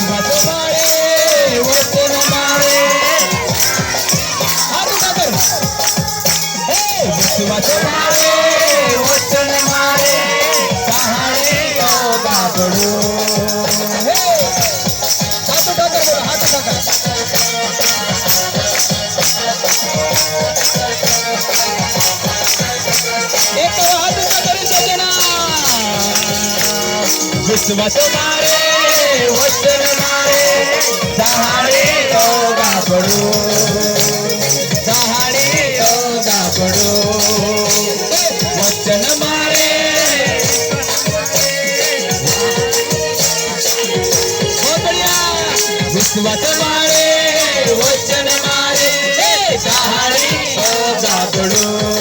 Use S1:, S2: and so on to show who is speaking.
S1: विश्वास मारे वचन मारे हात उठा कर विश्वास मारे वचन मारे सहारे योगा पडू हात उठा कर बोला हात उठा कर एक हात उठा करी सजना विश्वास मारे वचन मारे सहारे योगा पडू सहारे योगा पडू वचन मारे बहुत बढ़िया विश्वास मारे वचन मारे सहारे योगा पडू